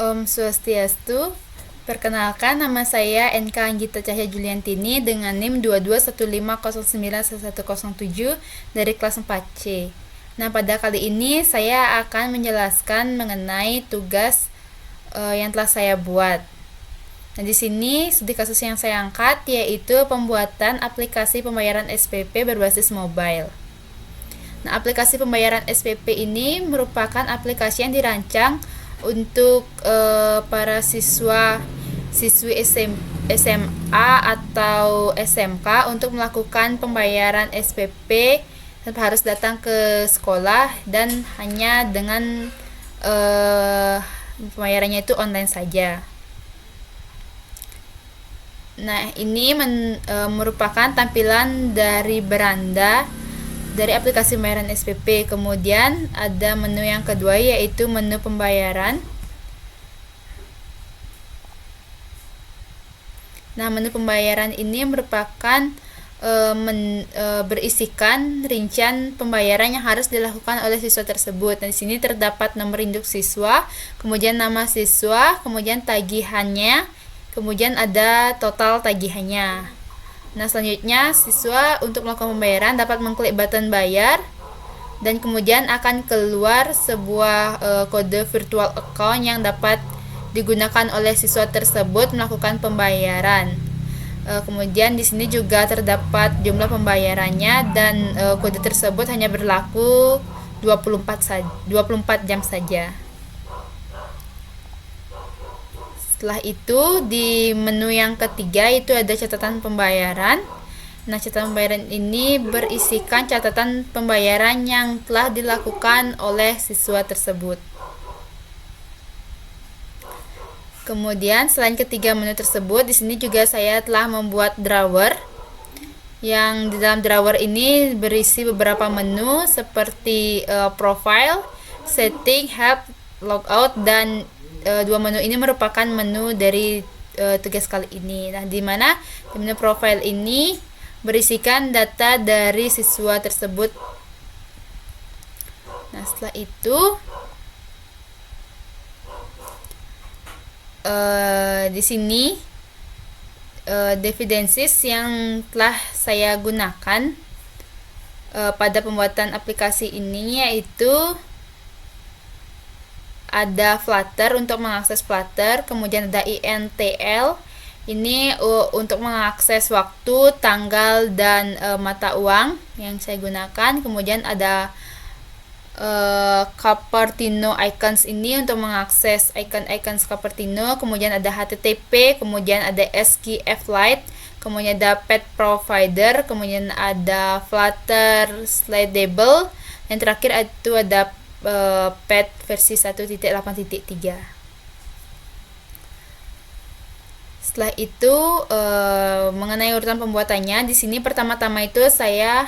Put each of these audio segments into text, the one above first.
Om Swastiastu. Perkenalkan, nama saya NK Anggita Cahya Juliantini dengan NIM 2215091107 dari kelas 4C. Nah, pada kali ini saya akan menjelaskan mengenai tugas yang telah saya buat. Nah, di sini studi kasus yang saya angkat yaitu pembuatan aplikasi pembayaran SPP berbasis mobile. Nah, aplikasi pembayaran SPP ini merupakan aplikasi yang dirancang untuk para siswi SMA atau SMK untuk melakukan pembayaran SPP tanpa harus datang ke sekolah dan hanya dengan pembayarannya itu online saja. Nah, ini merupakan tampilan dari beranda dari aplikasi pembayaran SPP. Kemudian ada menu yang kedua yaitu menu pembayaran. Nah, menu pembayaran ini merupakan berisikan rincian pembayaran yang harus dilakukan oleh siswa tersebut. Dan di sini terdapat nomor induk siswa, kemudian nama siswa, kemudian tagihannya, kemudian ada total tagihannya. Nah, selanjutnya siswa untuk melakukan pembayaran dapat mengklik button bayar dan kemudian akan keluar sebuah kode virtual account yang dapat digunakan oleh siswa tersebut melakukan pembayaran. Kemudian di sini juga terdapat jumlah pembayarannya dan kode tersebut hanya berlaku 24 jam saja. Setelah itu di menu yang ketiga itu ada catatan pembayaran. Nah, catatan pembayaran ini berisikan catatan pembayaran yang telah dilakukan oleh siswa tersebut. Kemudian selain ketiga menu tersebut, di sini juga saya telah membuat drawer. Yang di dalam drawer ini berisi beberapa menu seperti profile, setting, help, logout, dan dua menu ini merupakan menu dari tugas kali ini. Nah, di mana di menu profile ini berisikan data dari siswa tersebut. Nah, setelah itu di sini dependencies yang telah saya gunakan pada pembuatan aplikasi ini yaitu ada Flutter untuk mengakses Flutter, kemudian ada INTL ini untuk mengakses waktu, tanggal, dan mata uang yang saya gunakan. Kemudian ada Cupertino icons ini untuk mengakses icon Cupertino. Kemudian ada HTTP, kemudian ada SQLite, kemudian ada Path Provider, kemudian ada Flutter Slidable, yang terakhir itu ada Path versi 1.8.3. Setelah itu mengenai urutan pembuatannya, di sini pertama-tama itu saya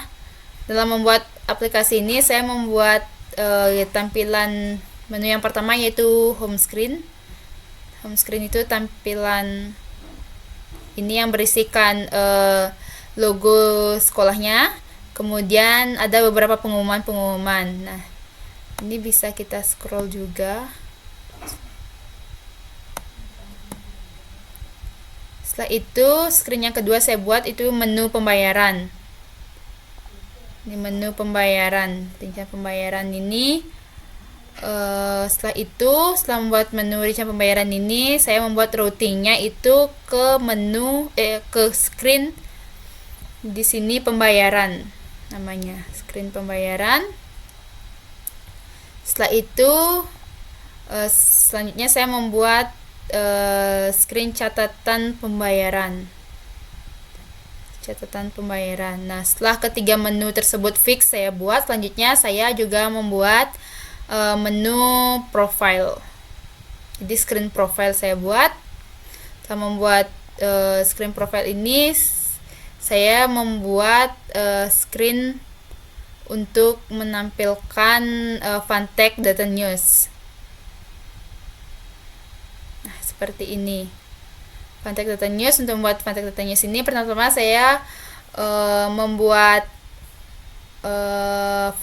dalam membuat aplikasi ini saya membuat tampilan menu yang pertama yaitu home screen. Home screen itu tampilan ini yang berisikan logo sekolahnya. Kemudian ada beberapa pengumuman. Nah, ini bisa kita scroll juga. Setelah itu screen yang kedua saya buat itu menu pembayaran. Ini menu pembayaran, rincian pembayaran ini. Setelah membuat menu rincian pembayaran ini, saya membuat routingnya itu ke menu ke screen di sini pembayaran, namanya screen pembayaran. Setelah itu selanjutnya saya membuat screen catatan pembayaran. Nah, setelah ketiga menu tersebut fix saya buat, selanjutnya saya juga membuat menu profile. Jadi screen profile saya buat. Setelah membuat screen profile ini, saya membuat screen untuk menampilkan Funtek Data News. Nah, seperti ini. Funtek Data News. Untuk membuat Funtek Data News ini pertama-tama saya membuat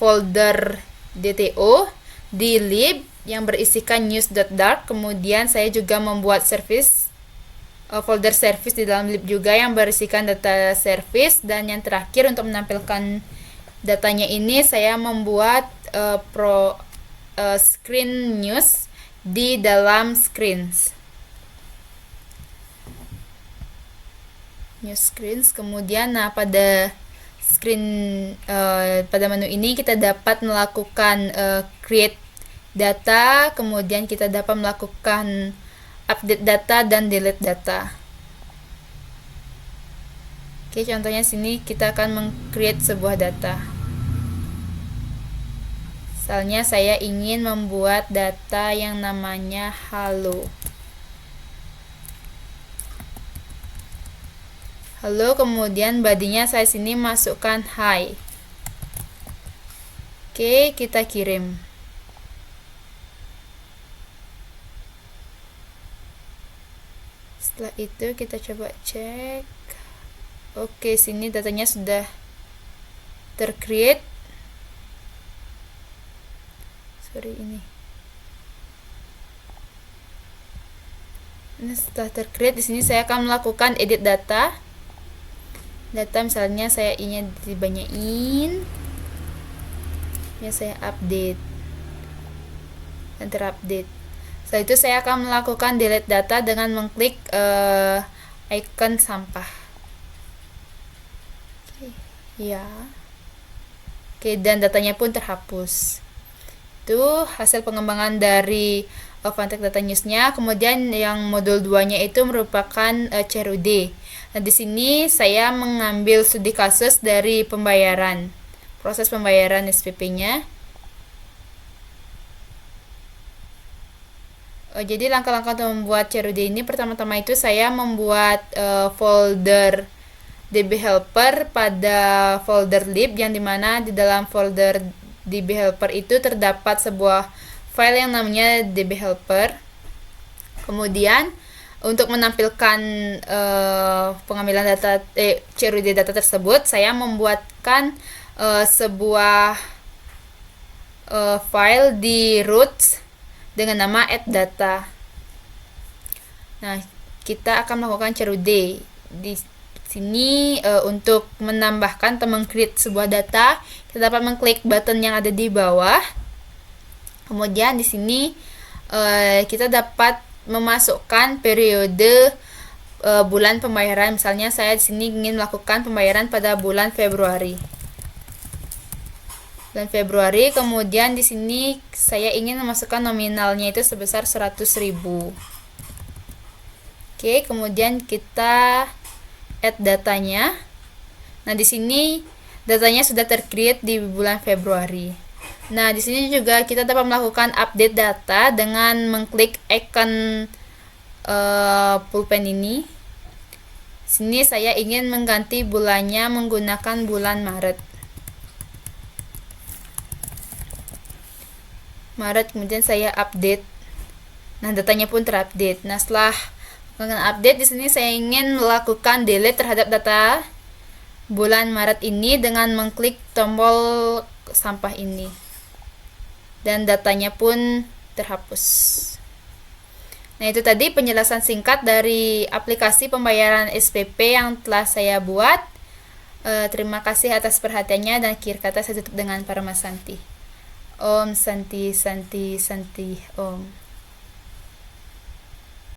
folder DTO di lib yang berisikan news.dart. Kemudian saya juga membuat folder service di dalam lib juga yang berisikan data service. Dan yang terakhir, untuk menampilkan datanya ini, saya membuat screen news di dalam screens. New screens. Kemudian pada pada menu ini kita dapat melakukan create data, kemudian kita dapat melakukan update data dan delete data. Oke, contohnya sini kita akan meng-create sebuah data. Misalnya saya ingin membuat data yang namanya halo. Halo, kemudian bodinya saya sini masukkan hi. Oke, kita kirim. Setelah itu kita coba cek. Oke, sini datanya sudah tercreate. Ini setelah tercreate, di sini saya akan melakukan edit data. Misalnya saya ingin dibanyakin, ya saya update dan terupdate. Setelah itu saya akan melakukan delete data dengan mengklik icon sampah. Oke, dan datanya pun terhapus. Itu hasil pengembangan dari Fantech Data News-nya. Kemudian yang modul 2-nya itu merupakan CRUD. Nah, di sini saya mengambil studi kasus dari pembayaran, proses pembayaran SPP-nya. Jadi langkah-langkah untuk membuat CRUD ini, pertama-tama itu saya membuat folder DB Helper pada folder lib, yang dimana di dalam folder DB Helper itu terdapat sebuah file yang namanya DB Helper. Kemudian untuk menampilkan pengambilan data CRUD data tersebut, saya membuatkan sebuah file di root dengan nama add_data. Nah, kita akan melakukan CRUD di sini. Untuk menambahkan atau meng-create sebuah data, kita dapat mengklik button yang ada di bawah. Kemudian di sini kita dapat memasukkan periode bulan pembayaran. Misalnya saya di sini ingin melakukan pembayaran pada bulan Februari. Kemudian di sini saya ingin memasukkan nominalnya itu sebesar 100.000. Oke, kemudian kita add datanya. Nah, di sini datanya sudah tercreate di bulan Februari. Nah, di sini juga kita dapat melakukan update data dengan mengklik icon pulpen ini. Sini saya ingin mengganti bulannya menggunakan bulan Maret. Kemudian saya update. Nah, datanya pun terupdate. Nah, setelah update, di sini saya ingin melakukan delete terhadap data bulan Maret ini dengan mengklik tombol sampah ini, dan datanya pun terhapus. Nah, itu tadi penjelasan singkat dari aplikasi pembayaran SPP yang telah saya buat. Terima kasih atas perhatiannya, dan akhir kata saya tutup dengan Paramasanti. Om Santi Santi Santi Om.